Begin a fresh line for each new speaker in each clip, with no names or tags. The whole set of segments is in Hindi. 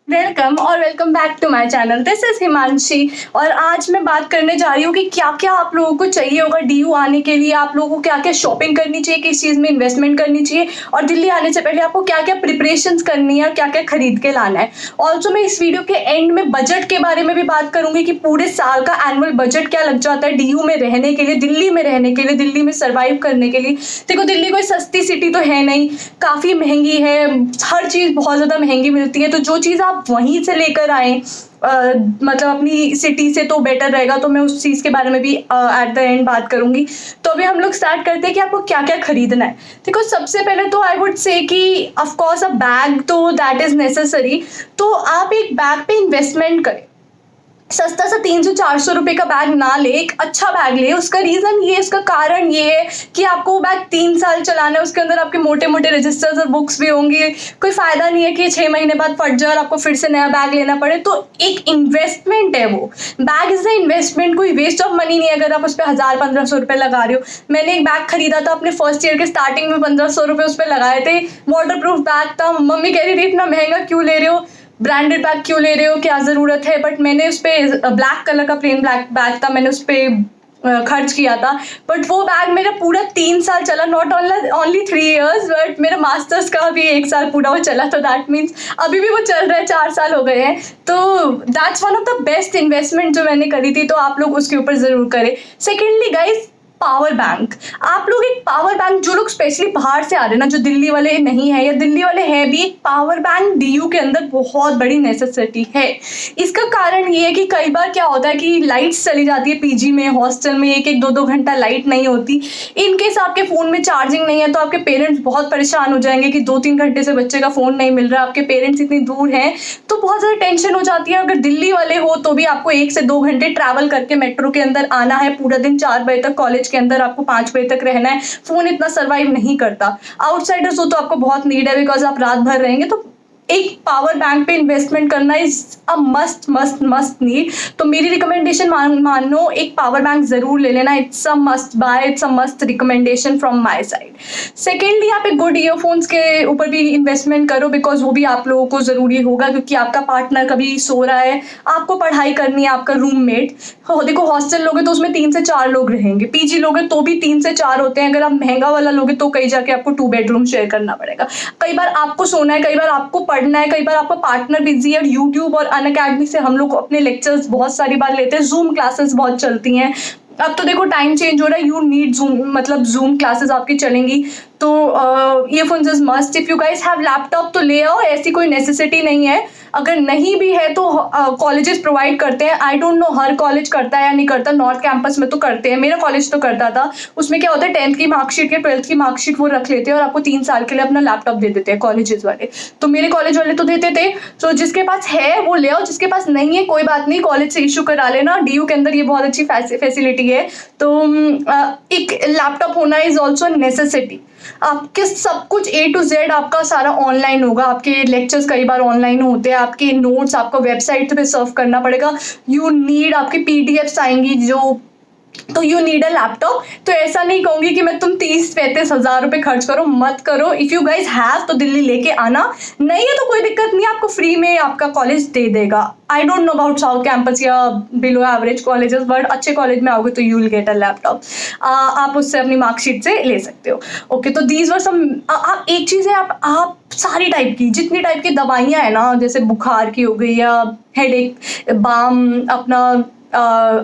वेलकम और welcome back to my channel. This is Himanshi और आज मैं बात करने जा रही हूँ कि क्या क्या आप लोगों को चाहिए होगा डीयू आने के लिए। आप लोगों को क्या क्या शॉपिंग करनी चाहिए, किस चीज़ में इन्वेस्टमेंट करनी चाहिए और दिल्ली आने से पहले आपको क्या क्या प्रिपरेशंस करनी है और क्या क्या खरीद के लाना है। ऑल्सो मैं इस वीडियो के एंड में बजट के बारे में भी बात करूंगी कि पूरे साल का एनुअल बजट क्या लग जाता है डीयू में रहने के लिए, दिल्ली में रहने के लिए, दिल्ली में सर्वाइव करने के लिए। देखो, दिल्ली कोई सस्ती सिटी तो है नहीं, काफ़ी महंगी है, हर चीज़ बहुत ज़्यादा महंगी मिलती है। तो जो चीज़ आप वहीं से लेकर आए मतलब अपनी सिटी से तो बेटर रहेगा। तो मैं उस चीज़ के बारे में भी एट द एंड बात करूंगी। तो अभी हम लोग स्टार्ट करते हैं कि आपको क्या क्या खरीदना है। देखो, सबसे पहले तो आई वुड से कि ऑफ कोर्स अ बैग तो दैट इज़ नेसेसरी। तो आप एक बैग पे इन्वेस्टमेंट करें। सस्ता सा 300-400 रुपए का बैग ना ले, एक अच्छा बैग ले। उसका रीज़न ये, उसका कारण ये है कि आपको वो बैग 3 साल चलाना है। उसके अंदर आपके मोटे मोटे रजिस्टर्स और बुक्स भी होंगी। कोई फ़ायदा नहीं है कि 6 महीने बाद फट जाए और आपको फिर से नया बैग लेना पड़े। तो एक इन्वेस्टमेंट है वो बैग, इज अ इन्वेस्टमेंट, कोई वेस्ट ऑफ मनी नहीं है अगर आप उस पर 1000-1500 रुपये लगा रहे हो। मैंने एक बैग खरीदा था अपने फर्स्ट ईयर के स्टार्टिंग में, 1500 रुपये उस पर लगाए थे। वाटर प्रूफ बैग था। मम्मी कह रही थी इतना महंगा क्यों ले रहे हो, ब्रांडेड बैग क्यों ले रहे हो, क्या ज़रूरत है। बट मैंने उस पर ब्लैक कलर का प्लेन ब्लैक बैग था, मैंने उस पर खर्च किया था। बट वो बैग मेरा पूरा 3 साल चला, नॉट ओनली 3 ईयर्स, बट मेरा मास्टर्स का भी 1 साल पूरा वो चला। तो दैट मीन्स अभी भी वो चल रहा है, 4 साल हो गए हैं। तो that's one of the best investment जो मैंने करी थी। तो आप लोग उसके ऊपर ज़रूर करें। Secondly guys, power bank. आप लोग एक पावर बैंक, जो लोग स्पेशली बाहर से आ रहे हैं ना, जो दिल्ली वाले नहीं है या दिल्ली वाले हैं भी, एक पावर बैंक डीयू के अंदर बहुत बड़ी नेसेसिटी है। इसका कारण ये है कि कई बार क्या होता है कि लाइट्स चली जाती है पीजी में, हॉस्टल में 1-1, 2-2 घंटा लाइट नहीं होती। इनकेस आपके फ़ोन में चार्जिंग नहीं है तो आपके पेरेंट्स बहुत परेशान हो जाएंगे कि 2-3 घंटे से बच्चे का फ़ोन नहीं मिल रहा, आपके पेरेंट्स इतनी दूर हैं, तो बहुत ज़्यादा टेंशन हो जाती है। अगर दिल्ली वाले हो तो भी आपको 1 से 2 घंटे ट्रैवल करके मेट्रो के अंदर आना है, पूरा दिन 4 बजे तक कॉलेज के अंदर आपको 5 बजे तक रहना है। फ़ोन इतना सर्वाइव नहीं करता। आउटसाइडर्स हो तो आपको बहुत नीड है बिकॉज आप रात भर रहेंगे। तो एक पावर बैंक पे इन्वेस्टमेंट करना is a must must must need. तो मेरी रिकमेंडेशन मान लो, एक पावर बैंक जरूर ले लेना। It's a must buy, it's a must recommendation from my side. Secondly, आप एक गुड ईयरफोन्स के ऊपर भी इन्वेस्टमेंट करो बिकॉज वो भी आप लोगों को ज़रूरी होगा, क्योंकि आपका पार्टनर कभी सो रहा है, आपको पढ़ाई करनी है, आपका रूममेट हो। देखो, हॉस्टल लोगे तो उसमें 3 से 4 लोग रहेंगे, पीजी लोगे तो भी 3 से 4 होते हैं। अगर आप महंगा वाला लोगे तो कहीं जाके आपको 2 बेडरूम शेयर करना पड़ेगा। कई बार आपको सोना है, कई बार आपको पढ़ना है, कई बार आपका पार्टनर बिजी है। और यूट्यूब और अनअकैडमी से हम लोग अपने लेक्चर्स बहुत सारी बार लेते हैं, जूम क्लासेस बहुत चलती हैं। अब तो देखो टाइम चेंज हो रहा है, यू नीड जूम, मतलब जूम क्लासेस आपकी चलेंगी। तो earphones is must. If you guys have laptop तो ले आओ, ऐसी कोई नेसेसिटी नहीं है। अगर नहीं भी है तो कॉलेजेस प्रोवाइड करते हैं। I don't know her college करता है या नहीं करता, नॉर्थ कैंपस में तो करते हैं, मेरा कॉलेज तो करता था। उसमें क्या होता है, 10th की मार्कशीट या 12th की मार्कशीट वो रख लेते हैं और आपको 3 साल के लिए अपना लैपटॉप दे देते हैं कॉलेजेस वाले। तो मेरे कॉलेज वाले तो देते थे। तो जिसके पास है वो ले आओ, जिसके पास नहीं है कोई बात नहीं, कॉलेज से इशू करा लेना। डीयू के अंदर ये बहुत अच्छी फैसिलिटी है। तो एक लैपटॉप होना इज ऑल्सो नेसेसिटी। आपके सब कुछ A to Z आपका सारा ऑनलाइन होगा। आपके लेक्चर्स कई बार ऑनलाइन होते हैं, आपके नोट्स आपको वेबसाइट पे सर्व करना पड़ेगा। यू नीड, आपकी PDFs आएंगी जो, तो यू नीड अ लैपटॉप। तो ऐसा नहीं कहूँगी कि मैं तुम 30-35 हज़ार रुपये खर्च करो, मत करो। इफ़ यू गाइज हैव तो दिल्ली लेके आना, नहीं है तो कोई दिक्कत नहीं, आपको फ्री में आपका कॉलेज दे देगा। I don't know about south campus या बिलो एवरेज कॉलेजेस, बट अच्छे कॉलेज में आओगे तो you will get a laptop. आप उससे अपनी मार्कशीट से ले सकते हो। ओके, तो दीज वर सम। आप एक चीज़ है, आप सारी टाइप की, जितनी टाइप की दवाइयाँ हैं ना, जैसे बुखार की हो गई या हेडेक, बाम, अपना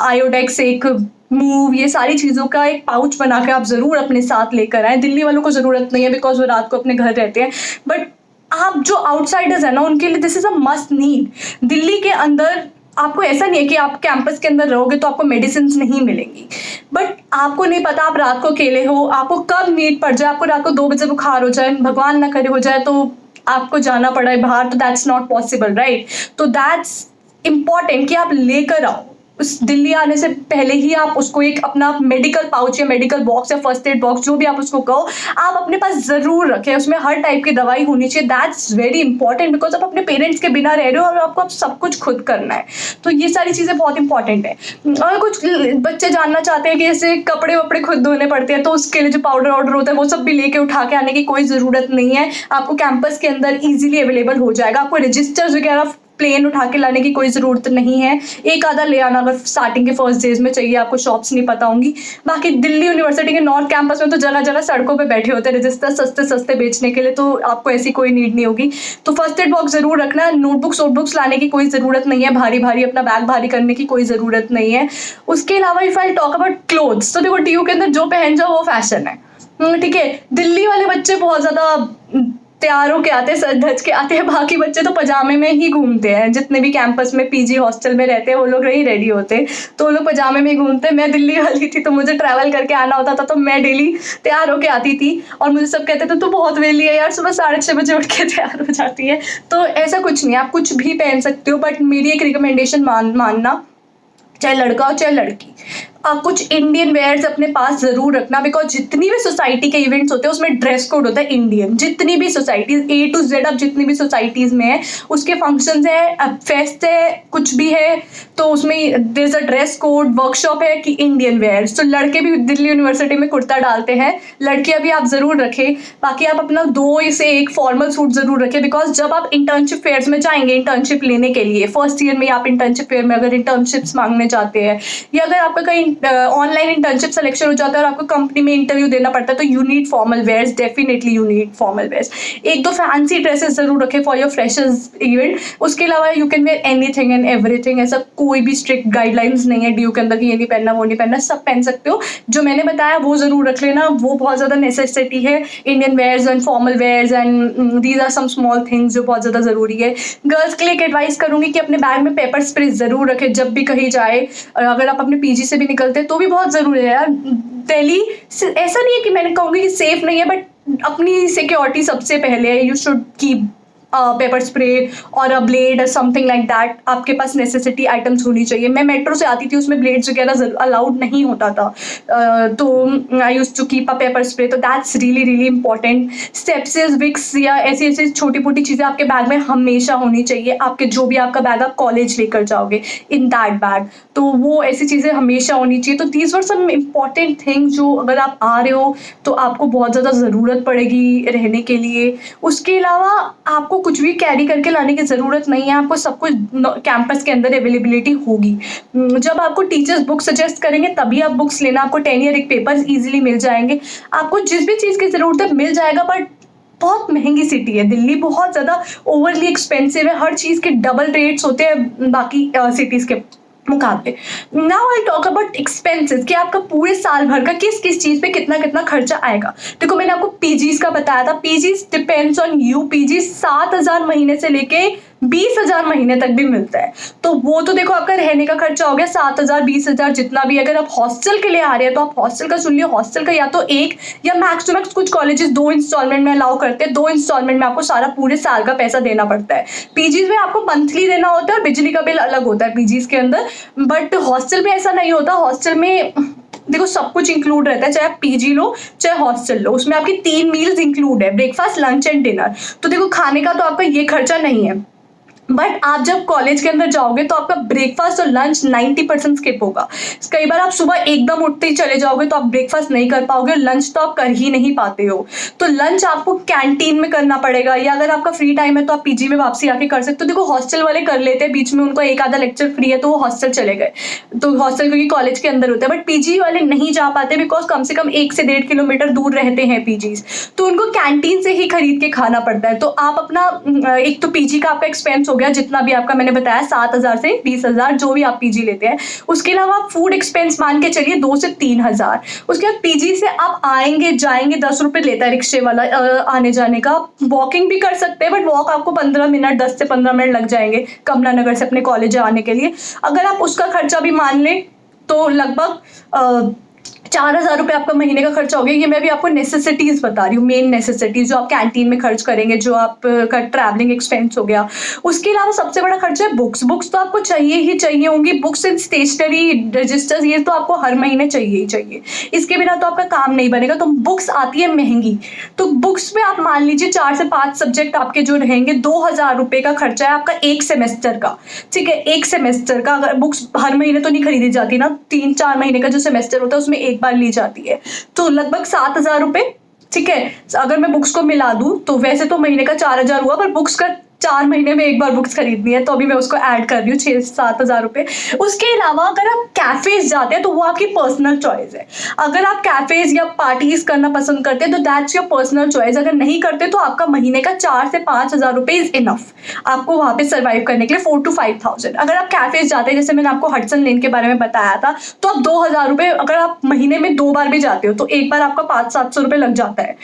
आयोडेक्स, एक मूव, ये सारी चीज़ों का एक पाउच बना के आप ज़रूर अपने साथ लेकर आएँ। दिल्ली वालों को ज़रूरत नहीं है बिकॉज वो रात को अपने घर रहते हैं, बट आप जो आउटसाइडर्स हैं ना, उनके लिए this is a must need. Delhi के अंदर आपको ऐसा नहीं है कि आप कैंपस के अंदर रहोगे तो आपको मेडिसिन नहीं मिलेंगी, बट आपको नहीं पता आप रात को अकेले हो, आपको कब नीड पड़ जाए, आपको रात को 2 बजे बुखार हो जाए, भगवान ना करे हो जाए, तो आपको जाना पड़ा बाहर, तो दैट्स नॉट पॉसिबल, राइट। तो दैट्स इम्पॉर्टेंट कि आप लेकर आओ। उस दिल्ली आने से पहले ही आप उसको एक अपना मेडिकल पाउच या मेडिकल बॉक्स या फर्स्ट एड बॉक्स, जो भी आप उसको कहो, आप अपने पास ज़रूर रखें। उसमें हर टाइप की दवाई होनी चाहिए। दैट्स वेरी इंपॉर्टेंट बिकॉज आप अपने पेरेंट्स के बिना रह रहे हो और आपको अब सब कुछ खुद करना है। तो ये सारी चीज़ें बहुत इंपॉर्टेंट है। और कुछ बच्चे जानना चाहते हैं कि जैसे कपड़े वपड़े खुद धोने पड़ते हैं, तो उसके लिए जो पाउडर वाउडर होता है वो सब भी लेके उठा के आने की कोई ज़रूरत नहीं है। आपको कैंपस के अंदर ईजिली अवेलेबल हो जाएगा। आपको रजिस्टर्स वगैरह प्लेन उठा के लाने की कोई ज़रूरत नहीं है, एक आधा ले आना अगर स्टार्टिंग के फर्स्ट डेज में चाहिए, आपको शॉप्स नहीं पता होंगी। बाकी दिल्ली यूनिवर्सिटी के नॉर्थ कैंपस में तो जगह जगह सड़कों पे बैठे होते हैं रजिस्टर सस्ते सस्ते बेचने के लिए, तो आपको ऐसी कोई नीड नहीं होगी। तो फर्स्ट एड बॉक्स ज़रूर रखना, नोटबुक्स वोटबुक्स लाने की कोई ज़रूरत नहीं है, भारी भारी अपना बैग भारी करने की कोई ज़रूरत नहीं है। उसके अलावा if I talk about clothes, तो देखो DU के अंदर जो पहन जाओ वो फैशन है, ठीक है। दिल्ली वाले बच्चे बहुत ज़्यादा तैयार होके आते हैं, सज धज के आते हैं, बाकी बच्चे तो पजामे में ही घूमते हैं। जितने भी कैंपस में PG हॉस्टल में रहते हैं वो लोग नहीं रेडी होते, तो वो लोग पजामे में ही घूमते हैं। मैं दिल्ली वाली थी तो मुझे ट्रैवल करके आना होता था, तो मैं डेली तैयार होके आती थी और मुझे सब कहते थे तू बहुत वेली है यार, सुबह 6:30 बजे उठ के तैयार हो जाती है। तो ऐसा कुछ नहीं है, आप कुछ भी पहन सकते हो, बट मेरी एक रिकमेंडेशन मानना, चाहे लड़का हो चाहे लड़की, आप कुछ इंडियन वेयर्स अपने पास जरूर रखना, बिकॉज जितनी भी सोसाइटी के इवेंट्स होते हैं उसमें ड्रेस कोड होता है इंडियन। जितनी भी सोसाइटीज A to Z, अब जितनी भी सोसाइटीज में है उसके फंक्शंस है, फेस्ट है, कुछ भी है, तो उसमें there is a dress code, workshop है कि इंडियन वेयर्स। तो लड़के भी दिल्ली यूनिवर्सिटी में कुर्ता डालते हैं, लड़कियां भी आप जरूर रखें। बाकी आप अपना 2 से 1 फॉर्मल सूट जरूर रखें, बिकॉज जब आप इंटर्नशिप फेयर्स में जाएंगे इंटर्नशिप लेने के लिए, फर्स्ट ईयर में आप इंटर्नशिप फेयर में अगर इंटर्नशिप्स मांगने जाते हैं, या अगर आपका कहीं ऑनलाइन इंटर्नशिप सिलेक्शन हो जाता है और आपको कंपनी में इंटरव्यू देना पड़ता है, तो you need formal wears, definitely you need formal wears. 1-2 fancy dresses जरूर रखें फॉर योर फ्रेशर्स इवेंट। उसके अलावा you can wear anything and everything, ऐसा कोई भी स्ट्रिक्ट गाइडलाइंस नहीं है DU के अंदर कि ये नहीं पहनना वो नहीं पहनना, सब पहन सकते हो। जो मैंने बताया वो जरूर रख लेना, वो बहुत ज्यादा नेसेसिटी है, Indian wears and formal wears, and these are some small things जो बहुत ज्यादा जरूरी है। गर्ल्स के लिए एक एडवाइस करूंगी कि अपने बैग में पेपर स्प्रे जरूर रखें जब भी कहीं जाए, और अगर आप अपने PG से भी निकलते हैं तो भी बहुत जरूरी है यार। दिल्ली ऐसा नहीं है कि मैंने कहूँगी कि सेफ नहीं है, बट अपनी सिक्योरिटी सबसे पहले है। You should keep paper spray और अ ब्लेड और समथिंग लाइक दैट, आपके पास नेसेसिटी आइटम्स होनी चाहिए। मैं मेट्रो से आती थी, उसमें ब्लेड्स वगैरह अलाउड नहीं होता था, तो I used to keep a paper spray, तो that's really really important. Strepsils, Vicks या ऐसी ऐसी छोटी मोटी चीज़ें आपके बैग में हमेशा होनी चाहिए। आपके जो भी आपका बैग आप कॉलेज लेकर जाओगे इन दैट बैग, तो वो ऐसी चीज़ें हमेशा होनी चाहिए। तो these were some important things जो अगर आप आ रहे हो तो आपको बहुत ज़्यादा ज़रूरत पड़ेगी रहने के लिए। उसके अलावा आपको कुछ भी कैरी करके लाने की ज़रूरत नहीं है, आपको सब कुछ कैंपस के अंदर अवेलेबिलिटी होगी। जब आपको टीचर्स बुक सजेस्ट करेंगे तभी आप बुक्स लेना, आपको 10 ईयर एक पेपर्स ईजिली मिल जाएंगे, आपको जिस भी चीज़ की ज़रूरत है मिल जाएगा। बट बहुत महंगी सिटी है दिल्ली, बहुत ज़्यादा ओवरली एक्सपेंसिव है, हर चीज़ के डबल रेट्स होते हैं बाकी सिटीज़ के मुकाबले। Now I talk about expenses, कि आपका पूरे साल भर का किस किस चीज़ पे कितना कितना खर्चा आएगा। देखो मैंने आपको PGs का बताया था, PGs depends on you. PG 7,000 महीने से लेके 20,000 महीने तक भी मिलता है, तो वो तो देखो आपका रहने का खर्चा हो गया 7,000 20,000 जितना भी। अगर आप हॉस्टल के लिए आ रहे हैं तो आप हॉस्टल का सुन लियो, हॉस्टल का या तो 1 या मैक्स टू मैक्स कुछ कॉलेजेस 2 इंस्टॉलमेंट में अलाउ करते हैं, 2 इंस्टॉलमेंट में आपको सारा पूरे साल का पैसा देना पड़ता है। PGs में आपको मंथली देना होता है और बिजली का बिल अलग होता है PGs के अंदर, बट हॉस्टल में ऐसा नहीं होता। हॉस्टल में देखो सब कुछ इंक्लूड रहता है, चाहे आप PG लो चाहे हॉस्टल लो, उसमें आपकी 3 मील्स इंक्लूड है, ब्रेकफास्ट लंच एंड डिनर। तो देखो खाने का तो आपका ये खर्चा नहीं है, बट आप जब कॉलेज के अंदर जाओगे तो आपका ब्रेकफास्ट और लंच 90% स्किप होगा। कई बार आप सुबह एकदम उठते ही चले जाओगे तो आप ब्रेकफास्ट नहीं कर पाओगे और लंच तो आप कर ही नहीं पाते हो, तो लंच आपको कैंटीन में करना पड़ेगा, या अगर आपका फ्री टाइम है तो आप PG में वापसी आके कर सकते हो। देखो हॉस्टल वाले कर लेते हैं, बीच में उनको एक आधा लेक्चर फ्री है तो वो हॉस्टल चले गए, तो हॉस्टल क्योंकि कॉलेज के अंदर होता है, बट PG वाले नहीं जा पाते बिकॉज कम से कम 1 से 1.5 किलोमीटर दूर रहते हैं PGs, तो उनको कैंटीन से ही खरीद के खाना पड़ता है। तो आप अपना एक तो PG का आपका एक्सपेंस हो गया जितना भी आपका मैंने बताया 7,000 से 20,000 जो भी आप PG लेते हैं। उसके अलावा फूड एक्सपेंस मान के चलिए 2 से 3,000। उसके बाद PG से आप आएंगे जाएंगे 10 रुपये लेता है रिक्शे वाला आने जाने का। वॉकिंग भी कर सकते हैं बट वॉक आपको 15 मिनट 10 से 15 मिनट लग जाएंगे कमला नगर से अपने कॉलेज आने के लिए। अगर आप उसका खर्चा भी मान लें तो लगभग 4,000 रुपये आपका महीने का खर्चा हो गया। ये मैं भी आपको नेसेसिटीज बता रही हूँ, मेन नेसेसिटीज जो आप कैंटीन में खर्च करेंगे, जो आपका ट्रैवलिंग एक्सपेंस हो गया। उसके अलावा सबसे बड़ा खर्चा है बुक्स। बुक्स तो आपको चाहिए ही चाहिए होंगी, बुक्स एंड स्टेशनरी रजिस्टर्स ये तो आपको हर महीने चाहिए ही चाहिए, इसके बिना तो आपका काम नहीं बनेगा। तो बुक्स आती है महंगी, तो बुक्स में आप मान लीजिए 4 से 5 सब्जेक्ट आपके जो रहेंगे 2,000 रुपये का खर्चा है आपका एक सेमेस्टर का, ठीक है, एक सेमेस्टर का। अगर बुक्स हर महीने तो नहीं खरीदी जाती ना, 3-4 महीने का जो सेमेस्टर होता है उसमें एक बार ली जाती है, तो लगभग 7,000 रुपये, ठीक है। अगर मैं बुक्स को मिला दूं तो वैसे तो महीने का 4,000 हुआ, पर बुक्स का 4 महीने में एक बार बुक्स खरीदनी है, तो अभी मैं उसको ऐड कर रही हूँ 6-7 हज़ार रुपये। उसके अलावा अगर आप कैफ़ेज़ जाते हैं तो वो आपकी पर्सनल चॉइस है। अगर आप कैफ़ेज़ या पार्टीज़ करना पसंद करते हैं तो दैट्स योर पर्सनल चॉइस। अगर नहीं करते तो आपका महीने का 4 से 5 हज़ार रुपये इज़ इनफ आपको वहाँ पे सर्वाइव करने के लिए, 4 to 5,000। अगर आप कैफ़ेज़ जाते हैं, जैसे मैंने आपको हडसन लेन के बारे में बताया था, तो आप 2,000 रुपये अगर आप महीने में 2 बार भी जाते हो तो एक बार आपका 500-700 रुपये लग जाता है।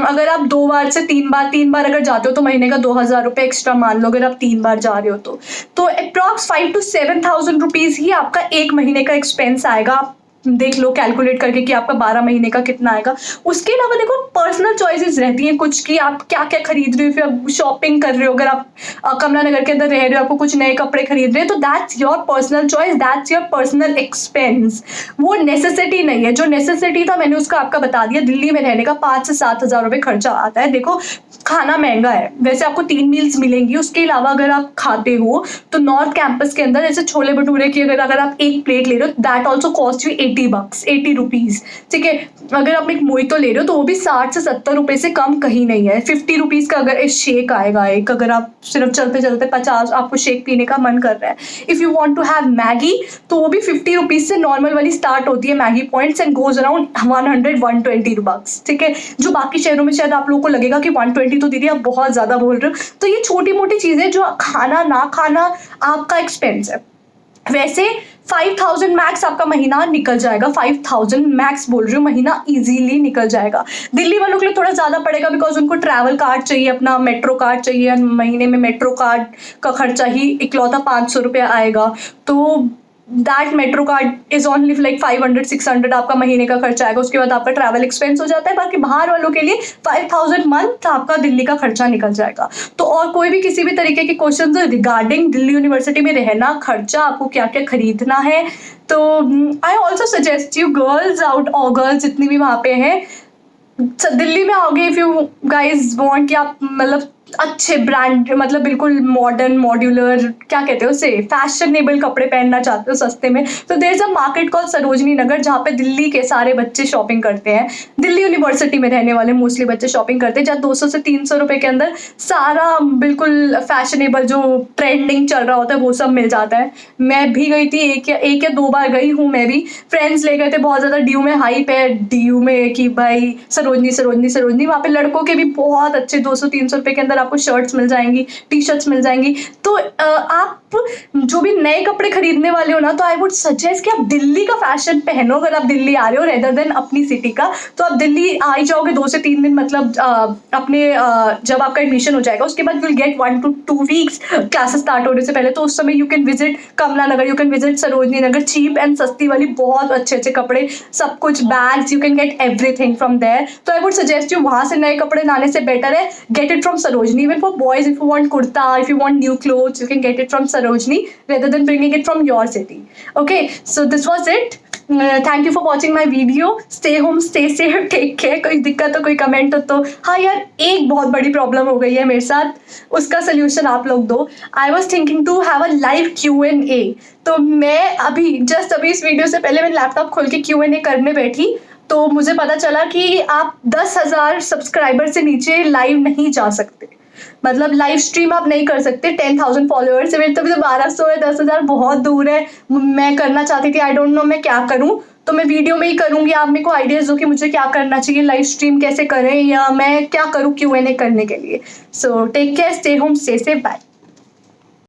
अगर आप 2 बार से 3 बार अगर जाते हो तो महीने का 2,000 रुपये एक्स्ट्रा मान लो, अगर आप 3 बार जा रहे हो तो अप्रॉक्स 5 to 7,000 रुपीज़ ही आपका एक महीने का एक्सपेंस आएगा। आप देख लो कैलकुलेट करके कि आपका 12 महीने का कितना आएगा। उसके अलावा देखो पर्सनल चॉइसेस रहती हैं कुछ कि आप क्या क्या खरीद रहे हो, फिर आप शॉपिंग कर रहे हो, अगर आप कमला नगर के अंदर रह रहे हो, आपको कुछ नए कपड़े खरीद रहे हो, तो that's your personal choice, that's your personal expense. वो नेसेसिटी नहीं है। जो नेसेसिटी था मैंने उसका आपका बता दिया। दिल्ली में रहने का 5 से 7 हज़ार रुपये खर्चा आता है। देखो खाना महंगा है, वैसे आपको 3 मील्स मिलेंगी। उसके अलावा अगर आप खाते हो तो नॉर्थ कैंपस के अंदर जैसे छोले भटूरे की अगर आप एक प्लेट ले रहे हो, that also cost you 80 bucks, 80 rupees, ठीक है। अगर आप एक मोहितो ले रहे हो तो वो भी 60 से 70 रुपये से कम कहीं नहीं है। 50 रुपीज़ का अगर एक शेक आएगा, एक अगर आप सिर्फ चलते चलते 50 आपको शेक पीने का मन कर रहा है। If you want to have Maggi तो वो भी 50 रुपीज़ से नॉर्मल वाली स्टार्ट होती है Maggi points and goes around 100-120 bucks, ठीक है। जो बाकी शहरों में शायद आप लोगों को लगेगा कि 120 तो दीदी आप बहुत ज़्यादा बोल रहे हो। तो ये छोटी मोटी चीज़ें जो खाना ना खाना आपका एक्सपेंस है। वैसे 5,000 मैक्स आपका महीना निकल जाएगा। 5,000 मैक्स बोल रही हूँ, महीना इजीली निकल जाएगा। दिल्ली वालों के लिए थोड़ा ज़्यादा पड़ेगा बिकॉज उनको ट्रैवल कार्ड चाहिए, अपना मेट्रो कार्ड चाहिए। महीने में मेट्रो कार्ड का खर्चा ही इकलौता 500 रुपये आएगा। तो that metro card is only like 500-600 आपका महीने का खर्चा आएगा। उसके बाद आपका ट्रैवल एक्सपेंस हो जाता है। बाकी बाहर वालों के लिए 5,000 मंथ आपका दिल्ली का खर्चा निकल जाएगा। तो और कोई भी किसी भी तरीके के क्वेश्चन रिगार्डिंग दिल्ली यूनिवर्सिटी में रहना, खर्चा, आपको क्या क्या खरीदना है, तो I also suggest you girls out और गर्ल्स जितनी भी वहाँ पे हैं, दिल्ली में आओगे, इफ़ यू गाइज वांट कि आप मतलब अच्छे ब्रांड, मतलब बिल्कुल मॉडर्न मॉड्यूलर क्या कहते हो उसे, फैशनेबल कपड़े पहनना चाहते हो सस्ते में, तो there is a market call Sarojini Nagar, जहाँ पे दिल्ली के सारे बच्चे शॉपिंग करते हैं। दिल्ली यूनिवर्सिटी में रहने वाले मोस्टली बच्चे शॉपिंग करते हैं, जहाँ 200 से 300 रुपये के अंदर सारा बिल्कुल फैशनेबल जो ट्रेंडिंग चल रहा होता है वो सब मिल जाता है। मैं भी गई थी, एक या दो बार गई हूँ मैं भी। फ्रेंड्स ले गए थे, बहुत ज़्यादा डी यू में हाइप है, डी यू में कि भाई सरोजनी सरोजनी सरोजनी। वहाँ पे लड़कों के भी बहुत अच्छे 200-300 रुपये के अंदर आपको शर्ट्स मिल जाएंगी, टी शर्ट्स मिल जाएंगी। तो आप जो भी नए कपड़े खरीदने वाले हो ना, तो आई वुड सजेस्ट कि आप दिल्ली का फैशन पहनो। अगर आप दिल्ली आ रहे हो रेदर देन अपनी सिटी का, तो आप दिल्ली आ ही जाओगे 2 से 3 दिन, मतलब अपने जब आपका एडमिशन हो जाएगा उसके बाद will get 1 to 2 weeks classes start होने से पहले। तो उस समय you can visit Kamla Nagar, you can visit Sarojini Nagar, cheap and सस्ती वाली बहुत अच्छे अच्छे कपड़े, सब कुछ, bags, you can get everything from there. तो आई वुड सजेस्ट यू वहाँ से नए कपड़े लाने से बेटर है get it from Sarojini. Even for boys, if you want kurta, if you want new clothes, you can get it from Sarojini rather than bringing it from your city. Okay, so this was it. Thank you for watching my video. Stay home, stay safe, take care. कोई दिक्कत हो, कोई कमेंट हो तो, हाँ यार एक बहुत बड़ी प्रॉब्लम हो गई है मेरे साथ, उसका सोल्यूशन आप लोग दो। I was thinking to have a live Q&A। तो मैं अभी इस वीडियो से पहले मैं लैपटॉप खोल के Q&A करने बैठी, तो मुझे पता चला कि आप 10,000 सब्सक्राइबर से नीचे लाइव नहीं जा सकते, मतलब लाइव स्ट्रीम आप नहीं कर सकते। 10,000 फॉलोअर्स से, मेरे तो 1200 है, 10,000 बहुत दूर है। मैं करना चाहती थी, आई डोंट नो मैं क्या करूं, तो मैं वीडियो में ही करूंगी। आप मेरे को आइडियाज़ दो कि मुझे क्या करना चाहिए, लाइव स्ट्रीम कैसे करें, या मैं क्या करूं Q&A करने के लिए। So take care, stay home, stay safe, bye.